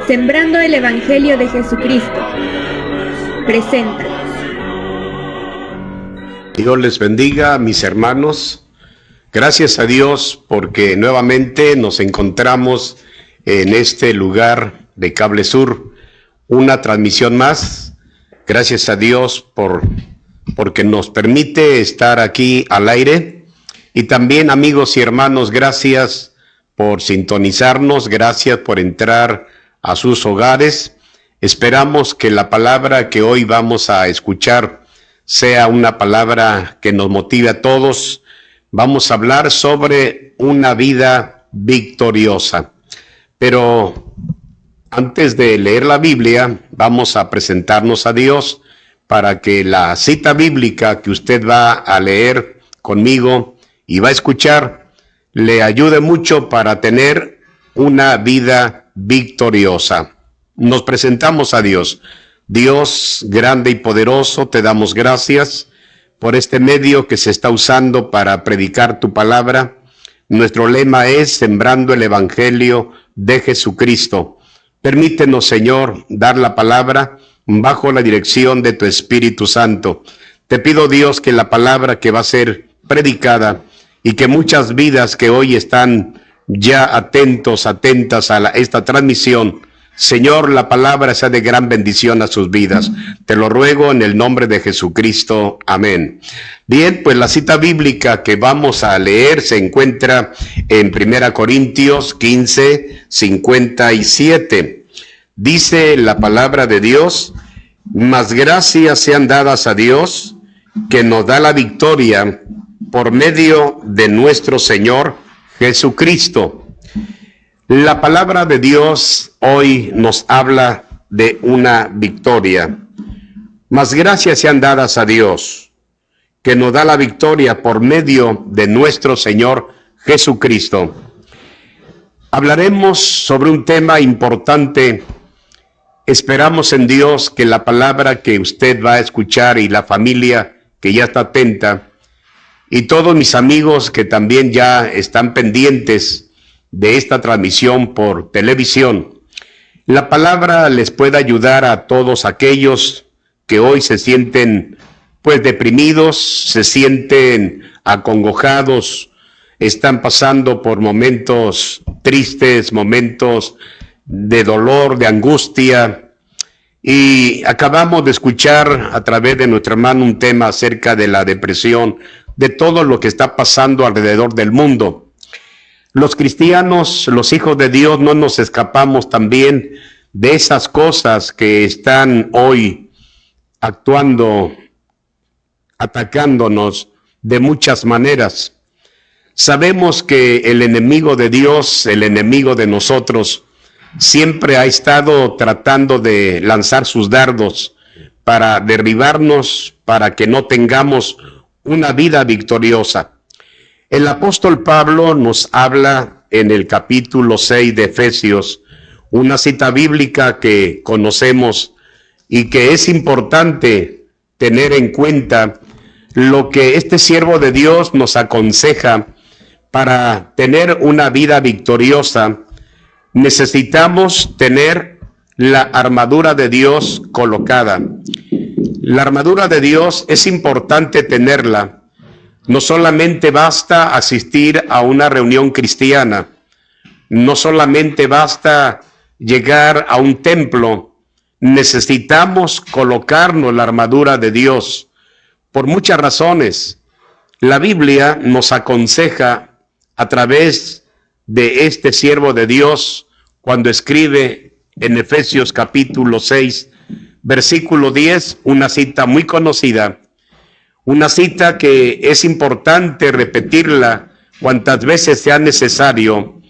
Sembrando el Evangelio de Jesucristo presenta. Dios les bendiga, mis hermanos. Gracias a Dios porque nuevamente nos encontramos en este lugar de Cable Sur, una transmisión más. Gracias a Dios porque nos permite estar aquí al aire. Y también, amigos y hermanos, gracias por sintonizarnos, gracias por entrar a sus hogares. Esperamos que la palabra que hoy vamos a escuchar sea una palabra que nos motive a todos. Vamos a hablar sobre una vida victoriosa. Pero antes de leer la Biblia, vamos a presentarnos a Dios para que la cita bíblica que usted va a leer conmigo y va a escuchar le ayude mucho para tener una vida victoriosa. Nos presentamos a Dios. Dios grande y poderoso, te damos gracias por este medio que se está usando para predicar tu palabra. Nuestro lema es sembrando el Evangelio de Jesucristo. Permítenos, Señor, dar la palabra bajo la dirección de tu Espíritu Santo. Te pido, Dios, que la palabra que va a ser predicada y que muchas vidas que hoy están ya atentas a esta transmisión, Señor, la palabra sea de gran bendición a sus vidas. Te lo ruego en el nombre de Jesucristo. Amén. Bien, pues la cita bíblica que vamos a leer se encuentra en 1 Corintios 15, 57. Dice la palabra de Dios: mas gracias sean dadas a Dios, que nos da la victoria por medio de nuestro Señor Jesucristo. La palabra de Dios hoy nos habla de una victoria. Mas gracias sean dadas a Dios, que nos da la victoria por medio de nuestro Señor Jesucristo. Hablaremos sobre un tema importante. Esperamos en Dios que la palabra que usted va a escuchar y la familia que ya está atenta, y todos mis amigos que también ya están pendientes de esta transmisión por televisión, la palabra les puede ayudar a todos aquellos que hoy se sienten pues deprimidos, se sienten acongojados, están pasando por momentos tristes, momentos de dolor, de angustia. Y acabamos de escuchar a través de nuestro hermano un tema acerca de la depresión, de todo lo que está pasando alrededor del mundo. Los cristianos, los hijos de Dios, no nos escapamos también de esas cosas que están hoy actuando, atacándonos de muchas maneras. Sabemos que el enemigo de Dios, el enemigo de nosotros, siempre ha estado tratando de lanzar sus dardos para derribarnos, para que no tengamos una vida victoriosa. El apóstol Pablo nos habla en el capítulo 6 de Efesios, una cita bíblica que conocemos y que es importante tener en cuenta lo que este siervo de Dios nos aconseja. Para tener una vida victoriosa, necesitamos tener la armadura de Dios colocada. La armadura de Dios es importante tenerla. No solamente basta asistir a una reunión cristiana, no solamente basta llegar a un templo, necesitamos colocarnos la armadura de Dios por muchas razones. La Biblia nos aconseja a través de este siervo de Dios cuando escribe en Efesios capítulo 6, versículo 10, una cita muy conocida. Una cita que es importante repetirla cuantas veces sea necesario,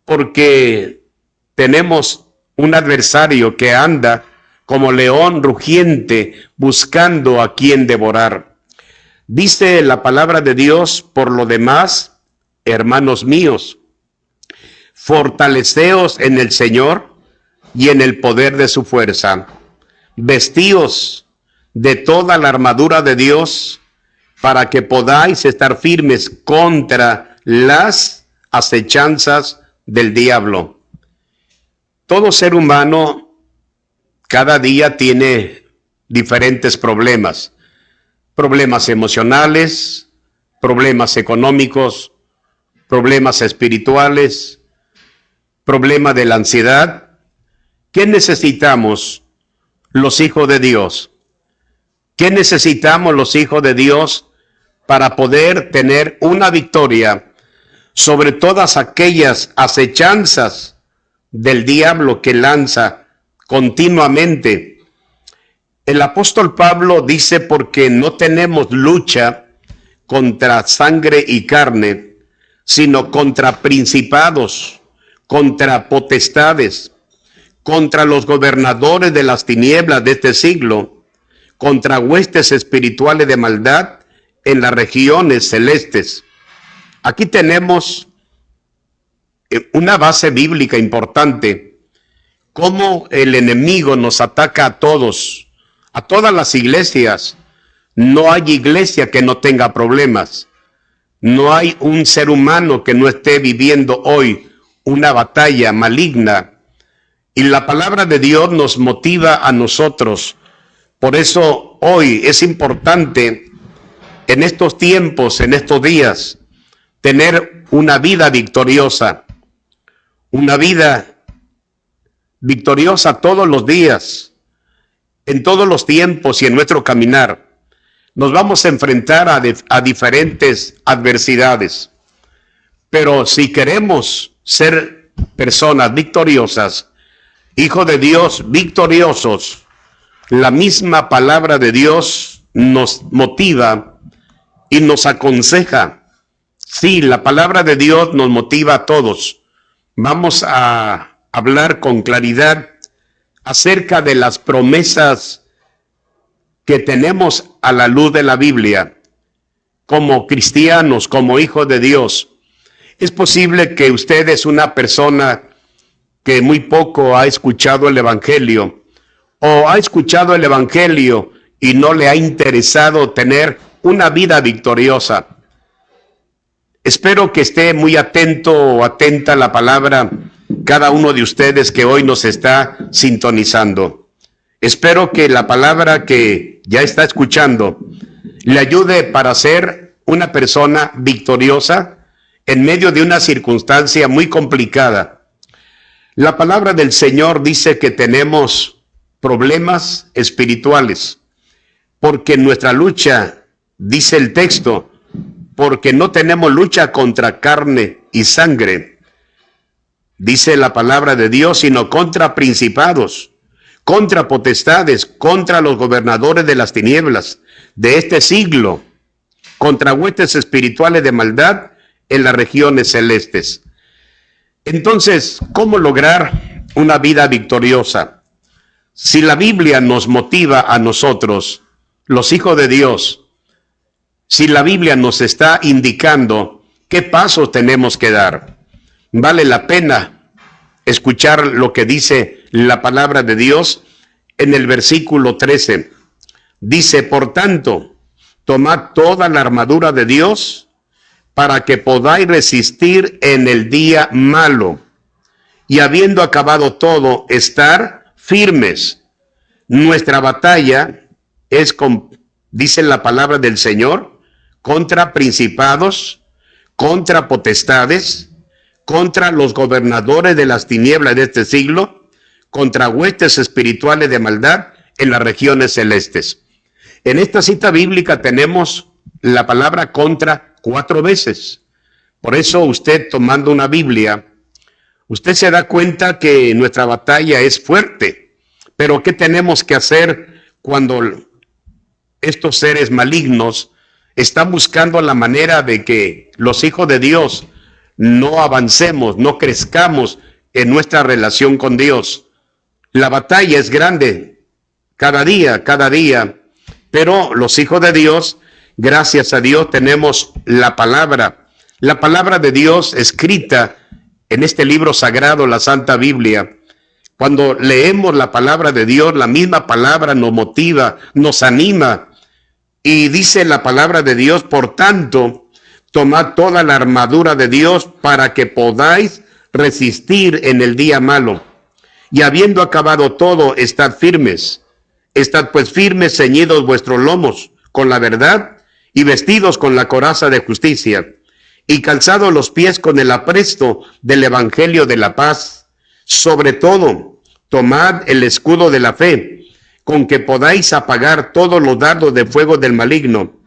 porque tenemos un adversario que anda como león rugiente buscando a quien devorar. Dice la palabra de Dios: por lo demás, hermanos míos, fortaleceos en el Señor y en el poder de su fuerza. Vestíos de toda la armadura de Dios para que podáis estar firmes contra las acechanzas del diablo. Todo ser humano cada día tiene diferentes problemas. Problemas emocionales, problemas económicos, problemas espirituales, problema de la ansiedad. ¿Qué necesitamos los hijos de Dios? ¿Qué necesitamos los hijos de Dios para poder tener una victoria sobre todas aquellas acechanzas del diablo que lanza continuamente? El apóstol Pablo dice, porque no tenemos lucha contra sangre y carne, sino contra principados, contra potestades, contra los gobernadores de las tinieblas de este siglo, contra huestes espirituales de maldad en las regiones celestes. Aquí tenemos una base bíblica importante, cómo el enemigo nos ataca a todos, a todas las iglesias. No hay iglesia que no tenga problemas. No hay un ser humano que no esté viviendo hoy una batalla maligna. Y la palabra de Dios nos motiva a nosotros. Por eso hoy es importante, en estos tiempos, en estos días, tener una vida victoriosa. Una vida victoriosa todos los días, en todos los tiempos y en nuestro caminar. Nos vamos a enfrentar a diferentes adversidades. Pero si queremos ser personas victoriosas, hijos de Dios victoriosos, la misma palabra de Dios nos motiva y nos aconseja. Sí, la palabra de Dios nos motiva a todos. Vamos a hablar con claridad acerca de las promesas que tenemos a la luz de la Biblia, como cristianos, como hijos de Dios. Es posible que usted es una persona que muy poco ha escuchado el Evangelio, o ha escuchado el Evangelio y no le ha interesado tener una vida victoriosa. Espero que esté muy atento o atenta a la palabra cada uno de ustedes que hoy nos está sintonizando. Espero que la palabra que ya está escuchando le ayude para ser una persona victoriosa en medio de una circunstancia muy complicada. La palabra del Señor dice que tenemos problemas espirituales, porque nuestra lucha, dice el texto, porque no tenemos lucha contra carne y sangre, dice la palabra de Dios, sino contra principados, contra potestades, contra los gobernadores de las tinieblas de este siglo, contra huestes espirituales de maldad en las regiones celestes. Entonces, ¿cómo lograr una vida victoriosa? Si la Biblia nos motiva a nosotros, los hijos de Dios, si la Biblia nos está indicando qué pasos tenemos que dar, vale la pena escuchar lo que dice la palabra de Dios en el versículo 13. Dice, por tanto, tomad toda la armadura de Dios para que podáis resistir en el día malo, y habiendo acabado todo, estar firmes. Nuestra batalla es, dice la palabra del Señor, contra principados, contra potestades, contra los gobernadores de las tinieblas de este siglo, contra huestes espirituales de maldad en las regiones celestes. En esta cita bíblica tenemos la palabra contra 4 veces. Por eso usted, tomando una Biblia, usted se da cuenta que nuestra batalla es fuerte. Pero ¿qué tenemos que hacer cuando estos seres malignos están buscando la manera de que los hijos de Dios no avancemos, no crezcamos en nuestra relación con Dios? La batalla es grande, cada día, pero los hijos de Dios, gracias a Dios, tenemos la palabra de Dios escrita en este libro sagrado, la Santa Biblia. Cuando leemos la palabra de Dios, la misma palabra nos motiva, nos anima, y dice la palabra de Dios, por tanto, tomad toda la armadura de Dios para que podáis resistir en el día malo, y habiendo acabado todo, estad firmes. Estad pues firmes, ceñidos vuestros lomos con la verdad y vestidos con la coraza de justicia y calzados los pies con el apresto del evangelio de la paz. Sobre todo, tomad el escudo de la fe, con que podáis apagar todos los dardos de fuego del maligno,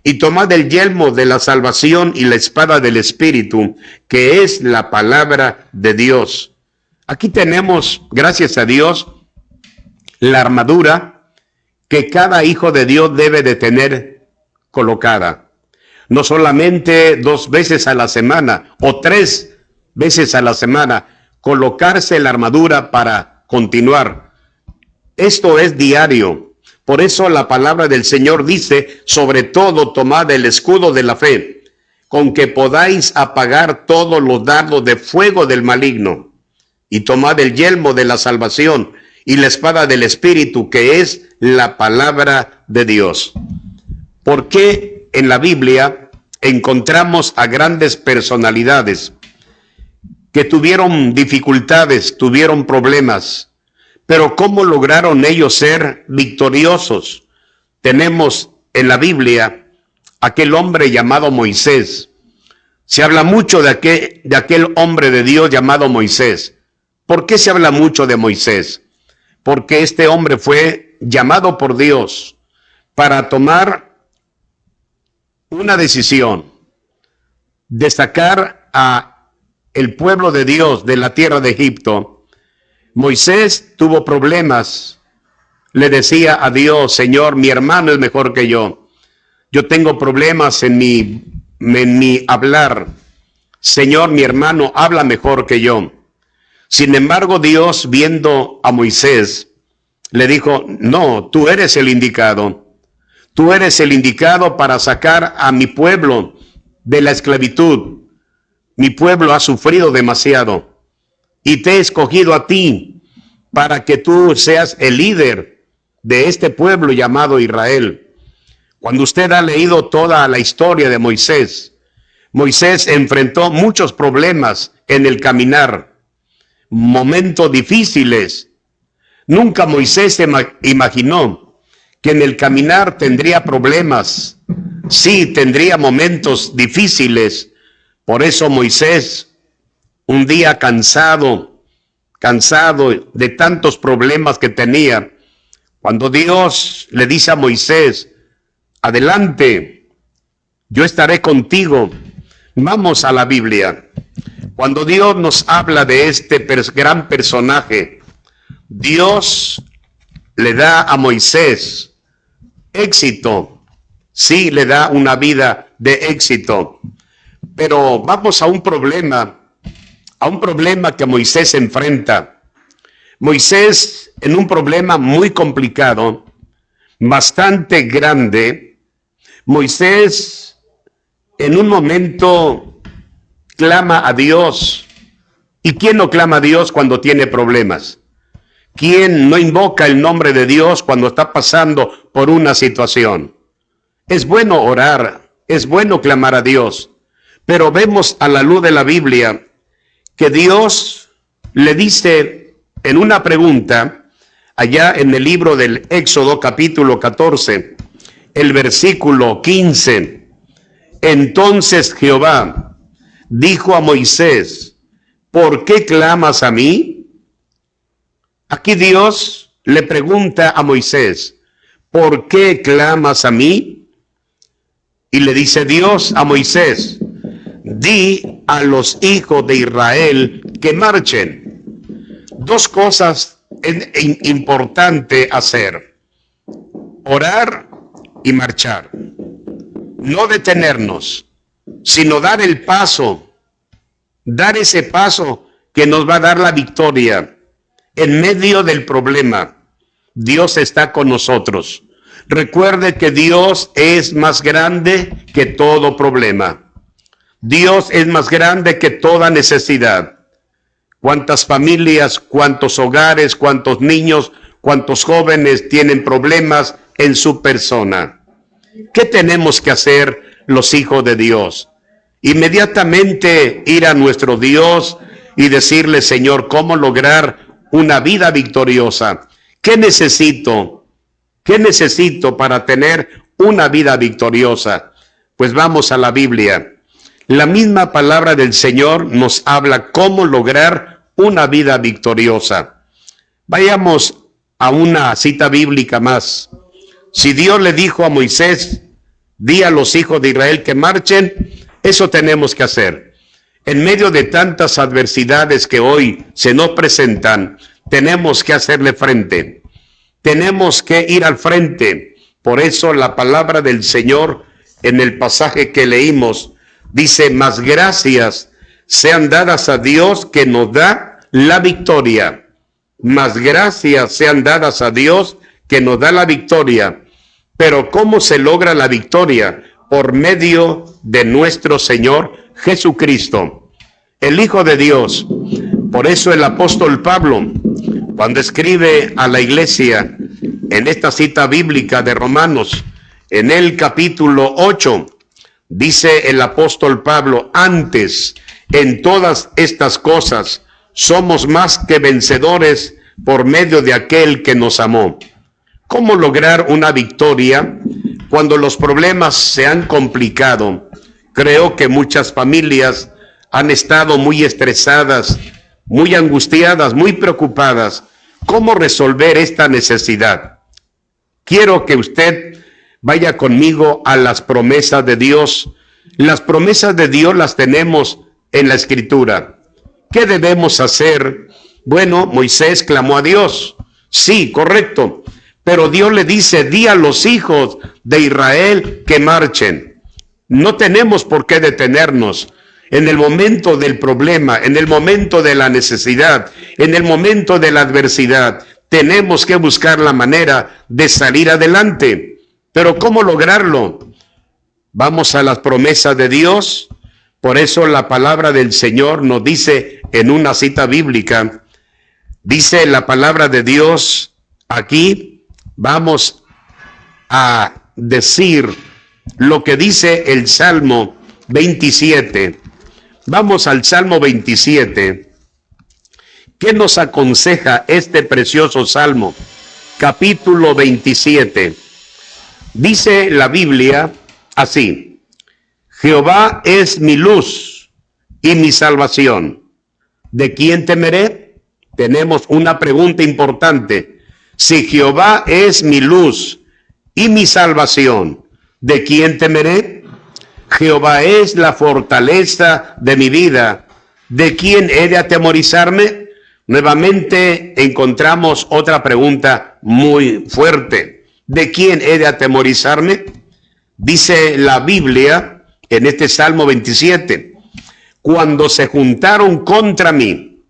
y tomad el yelmo de la salvación y la espada del Espíritu, que es la palabra de Dios. Aquí tenemos, gracias a Dios, la armadura que cada hijo de Dios debe de tener colocada. No solamente 2 veces a la semana o 3 veces a la semana, colocarse la armadura para continuar. Esto es diario. Por eso la palabra del Señor dice, sobre todo tomad el escudo de la fe, con que podáis apagar todos los dardos de fuego del maligno, y tomad el yelmo de la salvación y la espada del Espíritu, que es la palabra de Dios. ¿Por qué en la Biblia encontramos a grandes personalidades que tuvieron dificultades, tuvieron problemas? Pero ¿cómo lograron ellos ser victoriosos? Tenemos en la Biblia aquel hombre llamado Moisés. Se habla mucho de aquel hombre de Dios llamado Moisés. ¿Por qué se habla mucho de Moisés? Porque este hombre fue llamado por Dios para tomar una decisión de sacar a el pueblo de Dios de la tierra de Egipto. Moisés tuvo problemas, le decía a Dios, Señor, mi hermano es mejor que yo tengo problemas en mi hablar, Señor, mi hermano habla mejor que yo. Sin embargo, Dios, viendo a Moisés, le dijo, no, tú eres el indicado para sacar a mi pueblo de la esclavitud. Mi pueblo ha sufrido demasiado. Y te he escogido a ti para que tú seas el líder de este pueblo llamado Israel. Cuando usted ha leído toda la historia de Moisés, Moisés enfrentó muchos problemas en el caminar, momentos difíciles. Nunca Moisés se imaginó que en el caminar tendría problemas. Sí, tendría momentos difíciles. Por eso Moisés, un día cansado de tantos problemas que tenía, cuando Dios le dice a Moisés, adelante, yo estaré contigo. Vamos a la Biblia. Cuando Dios nos habla de este gran personaje, Dios le da a Moisés éxito. Sí, le da una vida de éxito. Pero vamos a un problema que Moisés enfrenta. Moisés, en un problema muy complicado, bastante grande, Moisés en un momento clama a Dios. ¿Y quién no clama a Dios cuando tiene problemas? ¿Quién no invoca el nombre de Dios cuando está pasando por una situación? Es bueno orar, es bueno clamar a Dios, pero vemos a la luz de la Biblia que Dios le dice en una pregunta, allá en el libro del Éxodo capítulo 14, el versículo 15, entonces Jehová dijo a Moisés, ¿por qué clamas a mí? Aquí Dios le pregunta a Moisés, ¿por qué clamas a mí? Y le dice Dios a Moisés, di a los hijos de Israel que marchen. 2 cosas es importante hacer: orar y marchar. No detenernos, sino dar el paso, dar ese paso que nos va a dar la victoria. En medio del problema, Dios está con nosotros. Recuerde que Dios es más grande que todo problema. Dios es más grande que toda necesidad. ¿Cuántas familias, cuántos hogares, cuántos niños, cuántos jóvenes tienen problemas en su persona? ¿Qué tenemos que hacer los hijos de Dios? Inmediatamente ir a nuestro Dios y decirle, Señor, ¿cómo lograr una vida victoriosa. ¿Qué necesito? ¿Qué necesito para tener una vida victoriosa? Pues vamos a la Biblia. La misma palabra del Señor nos habla cómo lograr una vida victoriosa. Vayamos a una cita bíblica más. Si Dios le dijo a Moisés, di a los hijos de Israel que marchen, eso tenemos que hacer. En medio de tantas adversidades que hoy se nos presentan, tenemos que hacerle frente. Tenemos que ir al frente. Por eso la palabra del Señor en el pasaje que leímos dice, mas gracias sean dadas a Dios que nos da la victoria. Mas gracias sean dadas a Dios que nos da la victoria. Pero ¿cómo se logra la victoria? Por medio de nuestro Señor Jesucristo, el Hijo de Dios. Por eso el apóstol Pablo, cuando escribe a la iglesia en esta cita bíblica de Romanos, en el capítulo 8, dice el apóstol Pablo, antes, en todas estas cosas, somos más que vencedores por medio de aquel que nos amó. ¿Cómo lograr una victoria cuando los problemas se han complicado? Creo que muchas familias han estado muy estresadas, muy angustiadas, muy preocupadas. ¿Cómo resolver esta necesidad? Quiero que usted vaya conmigo a las promesas de Dios. Las promesas de Dios las tenemos en la Escritura. ¿Qué debemos hacer? Bueno, Moisés clamó a Dios. Sí, correcto. Pero Dios le dice, di a los hijos de Israel que marchen. No tenemos por qué detenernos. En el momento del problema, en el momento de la necesidad, en el momento de la adversidad, tenemos que buscar la manera de salir adelante. Pero ¿cómo lograrlo? Vamos a las promesas de Dios. Por eso la palabra del Señor nos dice en una cita bíblica, dice la palabra de Dios aquí, vamos a decir lo que dice el Salmo 27. Vamos al Salmo 27. ¿Qué nos aconseja este precioso Salmo? Capítulo 27. Dice la Biblia así, Jehová es mi luz y mi salvación. ¿De quién temeré? Tenemos una pregunta importante. Si Jehová es mi luz y mi salvación, ¿de quién temeré? Jehová es la fortaleza de mi vida. ¿De quién he de atemorizarme? Nuevamente encontramos otra pregunta muy fuerte. ¿De quién he de atemorizarme? Dice la Biblia en este Salmo 27, cuando se juntaron contra mí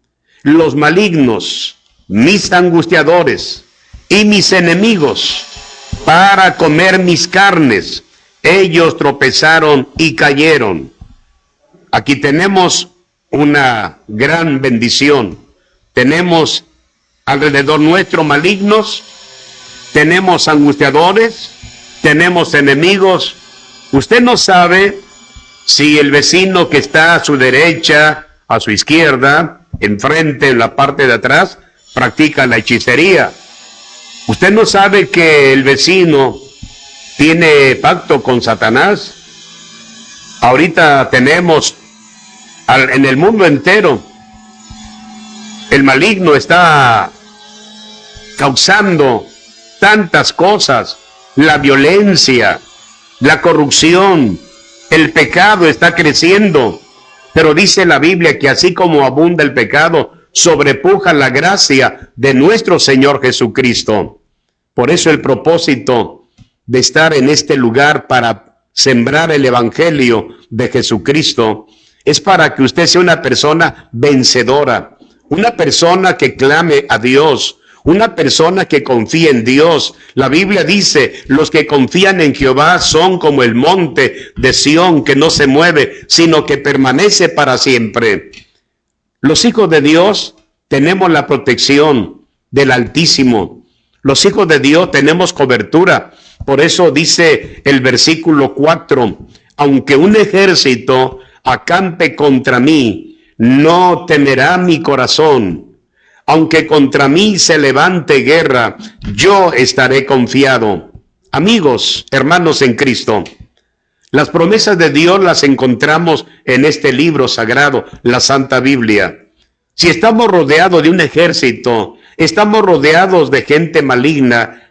los malignos, mis angustiadores y mis enemigos para comer mis carnes, ellos tropezaron y cayeron. Aquí tenemos una gran bendición. Tenemos alrededor nuestro malignos, tenemos angustiadores, tenemos enemigos. Usted no sabe si el vecino que está a su derecha, a su izquierda, enfrente, en la parte de atrás, practica la hechicería. Usted no sabe que el vecino tiene pacto con Satanás. Ahorita tenemos en el mundo entero, el maligno está causando tantas cosas, la violencia, la corrupción, el pecado está creciendo, pero dice la Biblia que así como abunda el pecado, sobrepuja la gracia de nuestro Señor Jesucristo. Por eso el propósito de estar en este lugar para sembrar el evangelio de Jesucristo es para que usted sea una persona vencedora, una persona que clame a Dios, una persona que confía en Dios. La Biblia dice, los que confían en Jehová son como el monte de Sión que no se mueve, sino que permanece para siempre. Los hijos de Dios tenemos la protección del Altísimo. Los hijos de Dios tenemos cobertura. Por eso dice el versículo 4, aunque un ejército acampe contra mí, no temerá mi corazón. Aunque contra mí se levante guerra, yo estaré confiado. Amigos, hermanos en Cristo, las promesas de Dios las encontramos en este libro sagrado, la Santa Biblia. Si estamos rodeados de un ejército, estamos rodeados de gente maligna,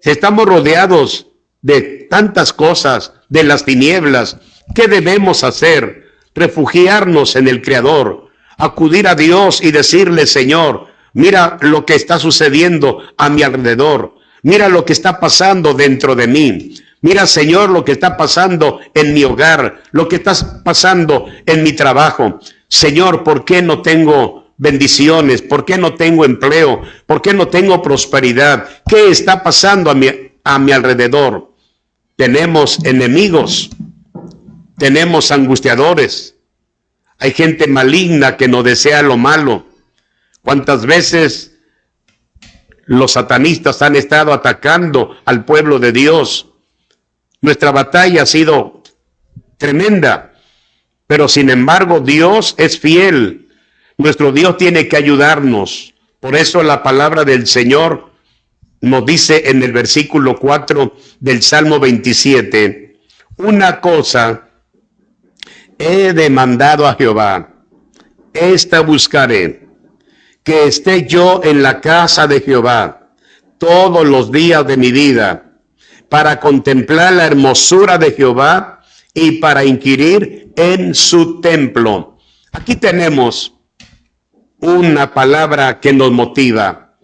estamos rodeados de tantas cosas, de las tinieblas, ¿qué debemos hacer? Refugiarnos en el Creador, acudir a Dios y decirle: Señor, mira lo que está sucediendo a mi alrededor, mira lo que está pasando dentro de mí. Mira, Señor, lo que está pasando en mi hogar, lo que está pasando en mi trabajo. Señor, ¿por qué no tengo bendiciones? ¿Por qué no tengo empleo? ¿Por qué no tengo prosperidad? ¿Qué está pasando a mi alrededor? Tenemos enemigos, tenemos angustiadores, hay gente maligna que nos desea lo malo. ¿Cuántas veces los satanistas han estado atacando al pueblo de Dios? Nuestra batalla ha sido tremenda, pero sin embargo Dios es fiel. Nuestro Dios tiene que ayudarnos. Por eso la palabra del Señor nos dice en el versículo 4 del Salmo 27, una cosa he demandado a Jehová, esta buscaré, que esté yo en la casa de Jehová todos los días de mi vida, para contemplar la hermosura de Jehová y para inquirir en su templo. Aquí tenemos una palabra que nos motiva.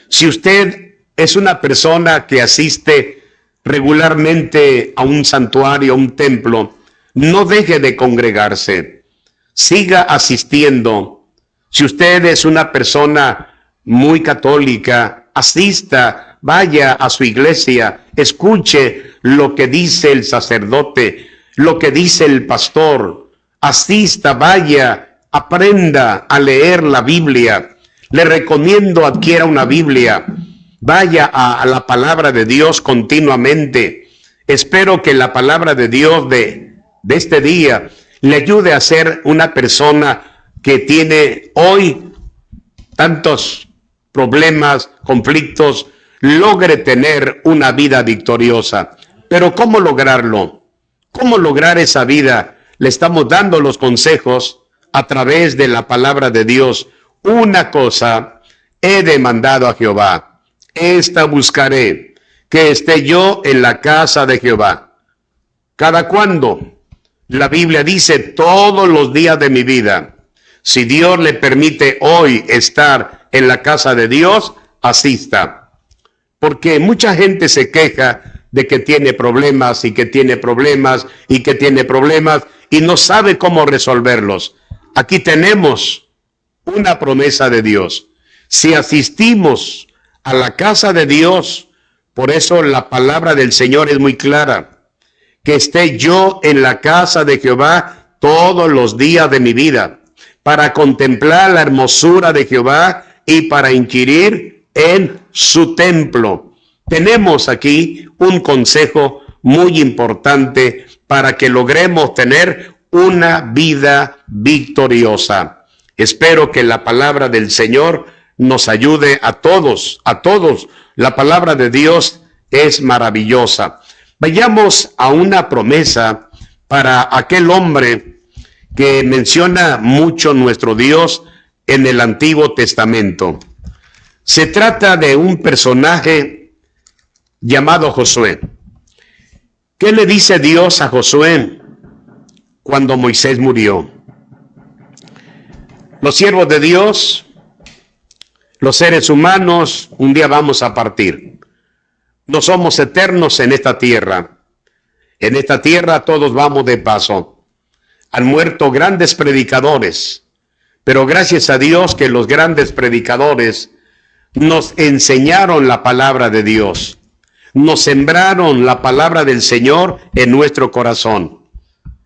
Si usted es una persona que asiste regularmente a un santuario, a un templo, no deje de congregarse, siga asistiendo. Si usted es una persona muy católica, asista, vaya a su iglesia, escuche lo que dice el sacerdote, lo que dice el pastor, asista, vaya, aprenda a leer la Biblia. Le recomiendo adquiera una Biblia, vaya a la palabra de Dios continuamente. Espero que la palabra de Dios de este día le ayude a ser una persona que tiene hoy tantos problemas, conflictos, logre tener una vida victoriosa. Pero ¿cómo lograrlo? ¿Cómo lograr esa vida? Le estamos dando los consejos a través de la palabra de Dios. Una cosa he demandado a Jehová, esta buscaré, que esté yo en la casa de Jehová. ¿Cada cuándo? La Biblia dice todos los días de mi vida. Si Dios le permite hoy estar en la casa de Dios, asista. Porque mucha gente se queja de que tiene problemas y que tiene problemas y que tiene problemas y no sabe cómo resolverlos. Aquí tenemos una promesa de Dios. Si asistimos a la casa de Dios, por eso la palabra del Señor es muy clara, que esté yo en la casa de Jehová todos los días de mi vida, para contemplar la hermosura de Jehová y para inquirir en su templo. Tenemos aquí un consejo muy importante para que logremos tener una vida victoriosa. Espero que la palabra del Señor nos ayude a todos, a todos. La palabra de Dios es maravillosa. Vayamos a una promesa para aquel hombre que menciona mucho nuestro Dios en el Antiguo Testamento. Se trata de un personaje llamado Josué. ¿Qué le dice Dios a Josué cuando Moisés murió? Los siervos de Dios, los seres humanos, un día vamos a partir. No somos eternos en esta tierra. En esta tierra todos vamos de paso. Han muerto grandes predicadores, pero gracias a Dios que los grandes predicadores nos enseñaron la palabra de Dios. Nos sembraron la palabra del Señor en nuestro corazón.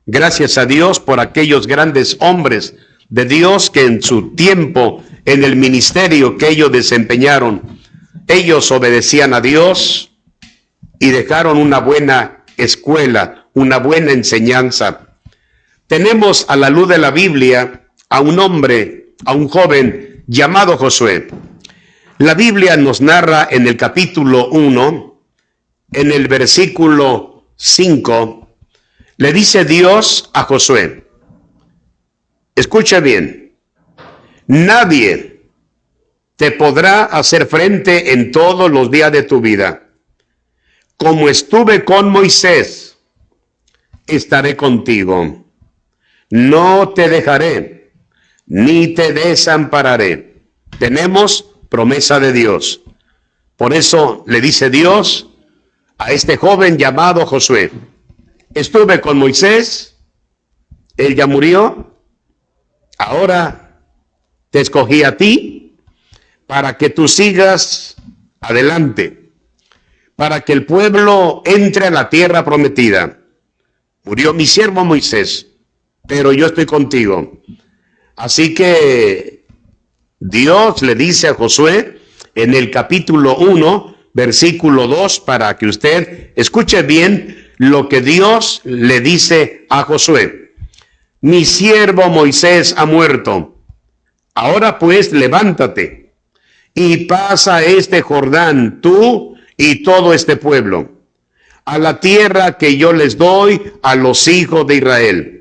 Gracias a Dios por aquellos grandes hombres de Dios que en su tiempo, en el ministerio que ellos desempeñaron, ellos obedecían a Dios y dejaron una buena escuela, una buena enseñanza. Tenemos a la luz de la Biblia a un hombre, a un joven llamado Josué. La Biblia nos narra en el capítulo 1, en el versículo 5, le dice Dios a Josué, escucha bien, nadie te podrá hacer frente en todos los días de tu vida. Como estuve con Moisés, estaré contigo. No te dejaré, ni te desampararé. Tenemos promesa de Dios. Por eso le dice Dios a este joven llamado Josué, estuve con Moisés, él ya murió, ahora te escogí a ti para que tú sigas adelante, para que el pueblo entre a la tierra prometida. Murió mi siervo Moisés, pero yo estoy contigo. Así que Dios le dice a Josué en el capítulo 1, versículo 2, para que usted escuche bien lo que Dios le dice a Josué. Mi siervo Moisés ha muerto. Ahora pues levántate y pasa este Jordán, tú y todo este pueblo, a la tierra que yo les doy a los hijos de Israel.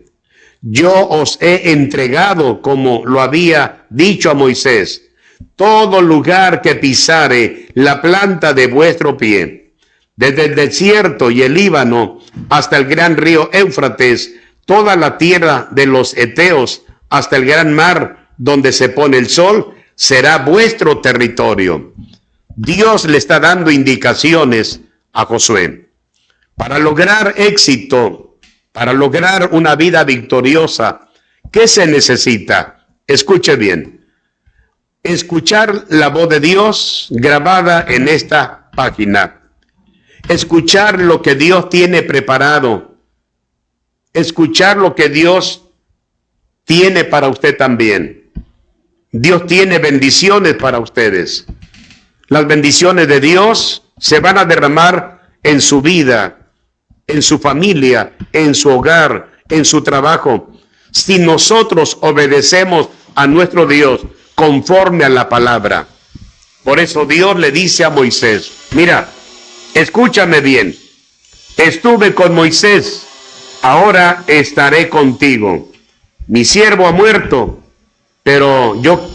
Yo os he entregado, como lo había dicho a Moisés, todo lugar que pisare la planta de vuestro pie, desde el desierto y el Líbano hasta el gran río Éufrates, toda la tierra de los heteos hasta el gran mar donde se pone el sol, será vuestro territorio. Dios le está dando indicaciones a Josué. Para lograr éxito, para lograr una vida victoriosa, ¿qué se necesita? Escuche bien. Escuchar la voz de Dios grabada en esta página. Escuchar lo que Dios tiene preparado. Escuchar lo que Dios tiene para usted también. Dios tiene bendiciones para ustedes. Las bendiciones de Dios se van a derramar en su vida, en su familia, en su hogar, en su trabajo. Si nosotros obedecemos a nuestro Dios conforme a la palabra. Por eso Dios le dice a Moisés, mira, escúchame bien, estuve con Moisés, ahora estaré contigo. Mi siervo ha muerto, pero yo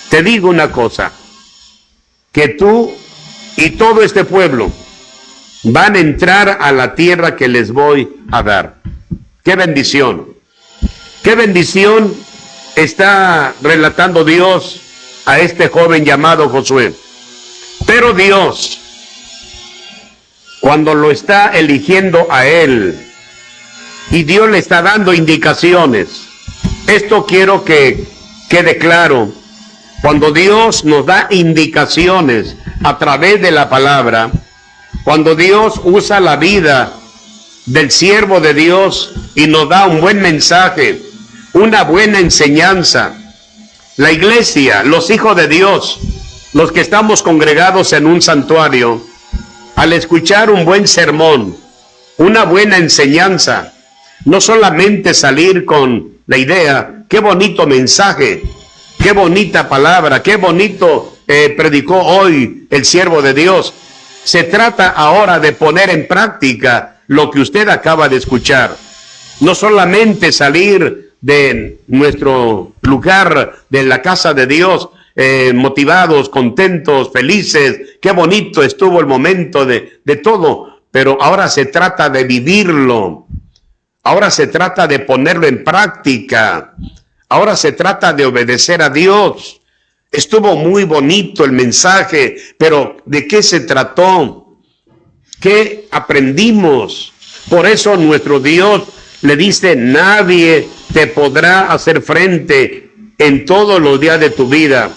te digo una cosa, que tú y todo este pueblo van a entrar a la tierra que les voy a dar. ¡Qué bendición! ¡Qué bendición está relatando Dios a este joven llamado Josué! Pero Dios, cuando lo está eligiendo a él, y Dios le está dando indicaciones, esto quiero que quede claro, cuando Dios nos da indicaciones a través de la palabra, cuando Dios usa la vida del siervo de Dios y nos da un buen mensaje, una buena enseñanza, la iglesia, los hijos de Dios, los que estamos congregados en un santuario, al escuchar un buen sermón, una buena enseñanza, no solamente salir con la idea, qué bonito mensaje, qué bonita palabra, qué bonito predicó hoy el siervo de Dios. Se trata ahora de poner en práctica lo que usted acaba de escuchar. No solamente salir de nuestro lugar, de la casa de Dios, motivados, contentos, felices. Qué bonito estuvo el momento de todo. Pero ahora se trata de vivirlo. Ahora se trata de ponerlo en práctica. Ahora se trata de obedecer a Dios. Estuvo muy bonito el mensaje, pero ¿de qué se trató? ¿Qué aprendimos? Por eso nuestro Dios le dice, nadie te podrá hacer frente en todos los días de tu vida.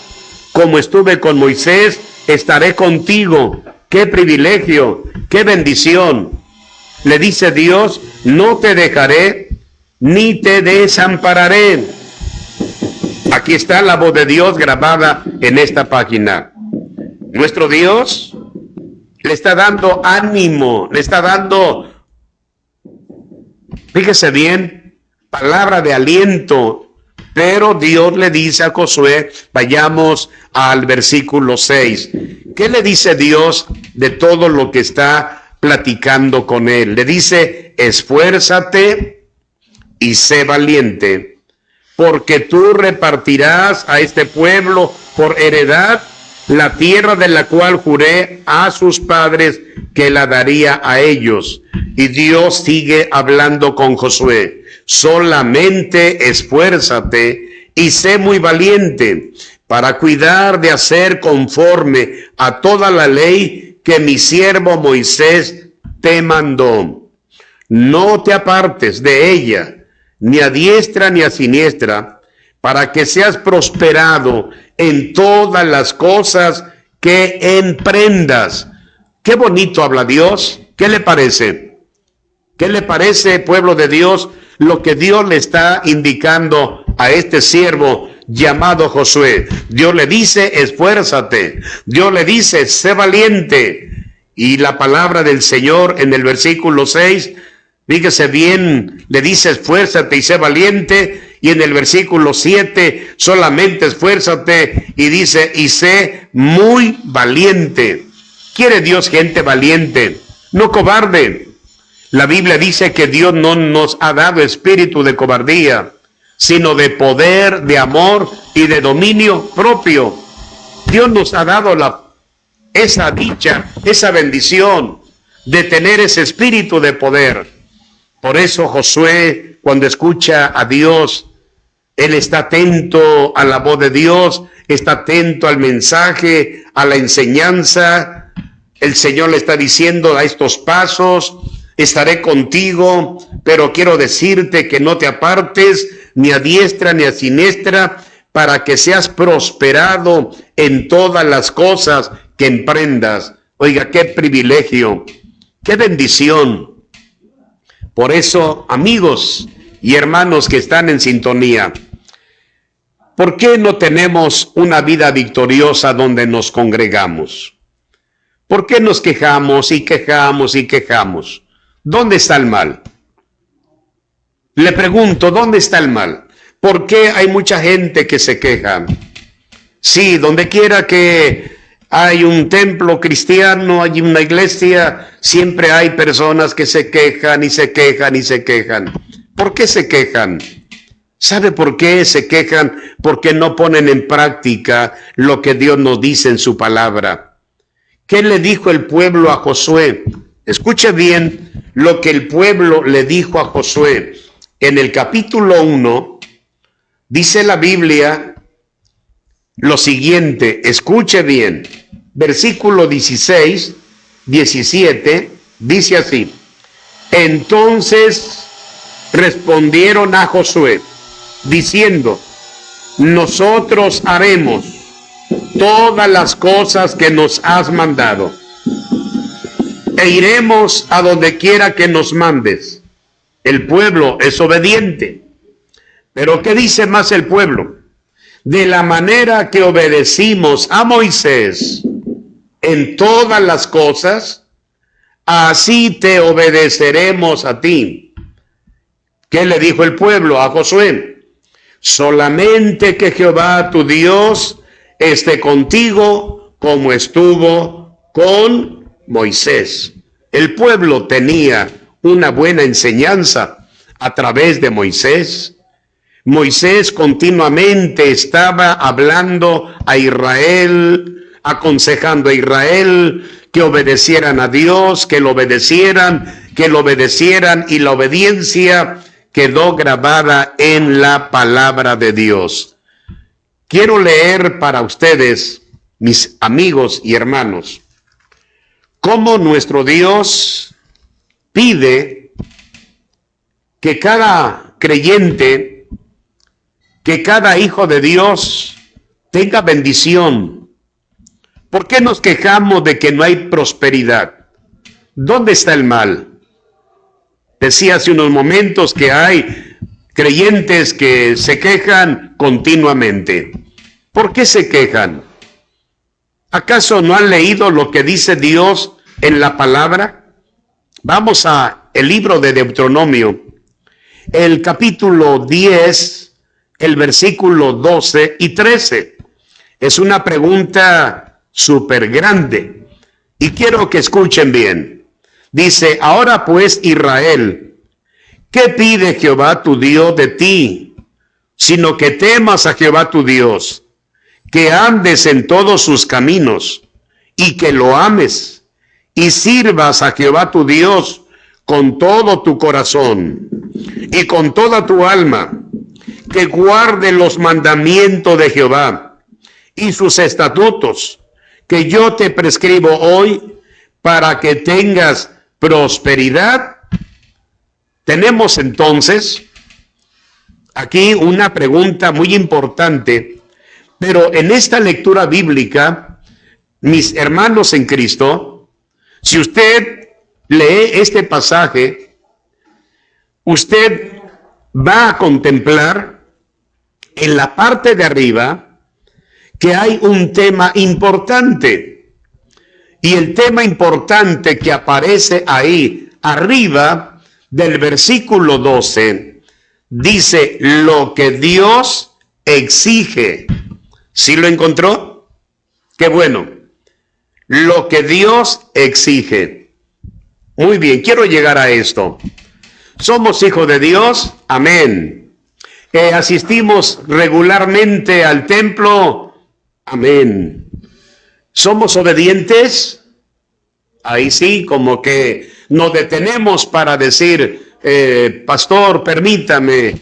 Como estuve con Moisés, estaré contigo. ¡Qué privilegio! ¡Qué bendición! Le dice Dios, no te dejaré ni te desampararé. Aquí está la voz de Dios grabada en esta página. Nuestro Dios le está dando ánimo, le está dando, fíjese bien, palabra de aliento, Pero Dios le dice a Josué, vayamos al versículo 6. ¿Qué le dice Dios de todo lo que está platicando con él? Le dice, esfuérzate y sé valiente, porque tú repartirás a este pueblo por heredad la tierra de la cual juré a sus padres que la daría a ellos. Y Dios sigue hablando con Josué. Solamente esfuérzate y sé muy valiente para cuidar de hacer conforme a toda la ley que mi siervo Moisés te mandó. No te apartes de ella, ni a diestra ni a siniestra, para que seas prosperado en todas las cosas que emprendas. Qué bonito habla Dios. ¿Qué le parece? ¿Qué le parece, pueblo de Dios, lo que Dios le está indicando a este siervo llamado Josué? Dios le dice, esfuérzate. Dios le dice, sé valiente. Y la palabra del Señor en el versículo 6, fíjese bien, le dice, esfuérzate y sé valiente. Y en el versículo 7, solamente esfuérzate y dice, y sé muy valiente. Quiere Dios gente valiente, no cobarde. La Biblia dice que Dios no nos ha dado espíritu de cobardía, sino de poder, de amor y de dominio propio. Dios nos ha dado esa dicha, esa bendición de tener ese espíritu de poder. Por eso Josué, cuando escucha a Dios, él está atento a la voz de Dios, está atento al mensaje, a la enseñanza. El Señor le está diciendo a estos pasos, estaré contigo, pero quiero decirte que no te apartes ni a diestra ni a siniestra, para que seas prosperado en todas las cosas que emprendas. Oiga, qué privilegio, qué bendición. Por eso, amigos y hermanos que están en sintonía, ¿por qué no tenemos una vida victoriosa donde nos congregamos? ¿Por qué nos quejamos y quejamos y quejamos? ¿Dónde está el mal? Le pregunto, ¿dónde está el mal? ¿Por qué hay mucha gente que se queja? Sí, donde quiera que hay un templo cristiano, hay una iglesia, siempre hay personas que se quejan y se quejan y se quejan. ¿Por qué se quejan? ¿Sabe por qué se quejan? Porque no ponen en práctica lo que Dios nos dice en su palabra. ¿Qué le dijo el pueblo a Josué? Escuche bien lo que el pueblo le dijo a Josué. En el capítulo 1, dice la Biblia lo siguiente, escuche bien, versículo 16, 17, dice así: entonces respondieron a Josué, diciendo, nosotros haremos todas las cosas que nos has mandado, e iremos a donde quiera que nos mandes. El pueblo es obediente. Pero ¿qué dice más el pueblo? De la manera que obedecimos a Moisés en todas las cosas, así te obedeceremos a ti. ¿Qué le dijo el pueblo a Josué? Solamente que Jehová tu Dios esté contigo como estuvo con Moisés. El pueblo tenía una buena enseñanza a través de Moisés. Moisés continuamente estaba hablando a Israel, aconsejando a Israel que obedecieran a Dios, que lo obedecieran, y la obediencia quedó grabada en la palabra de Dios. Quiero leer para ustedes, mis amigos y hermanos, cómo nuestro Dios pide que cada creyente, que cada hijo de Dios tenga bendición. ¿Por qué nos quejamos de que no hay prosperidad? ¿Dónde está el mal? Decía hace unos momentos que hay creyentes que se quejan continuamente. ¿Por qué se quejan? ¿Acaso no han leído lo que dice Dios en la palabra? Vamos a el libro de Deuteronomio, el capítulo 10, el versículo 12 y 13. Es una pregunta súper grande y quiero que escuchen bien. Dice, ahora pues Israel, ¿qué pide Jehová tu Dios de ti? Sino que temas a Jehová tu Dios, que andes en todos sus caminos y que lo ames y sirvas a Jehová tu Dios con todo tu corazón y con toda tu alma, que guarde los mandamientos de Jehová y sus estatutos que yo te prescribo hoy para que tengas prosperidad. Tenemos entonces aquí una pregunta muy importante, pero en esta lectura bíblica, mis hermanos en Cristo, si usted lee este pasaje, usted va a contemplar en la parte de arriba que hay un tema importante. Y el tema importante que aparece ahí arriba del versículo 12 dice lo que Dios exige. ¿Sí lo encontró? Qué bueno. Lo que Dios exige. Muy bien, quiero llegar a esto. ¿Somos hijos de Dios? Amén. ¿Asistimos regularmente al templo? Amén. ¿Somos obedientes? Ahí sí, como que nos detenemos para decir, pastor, permítame,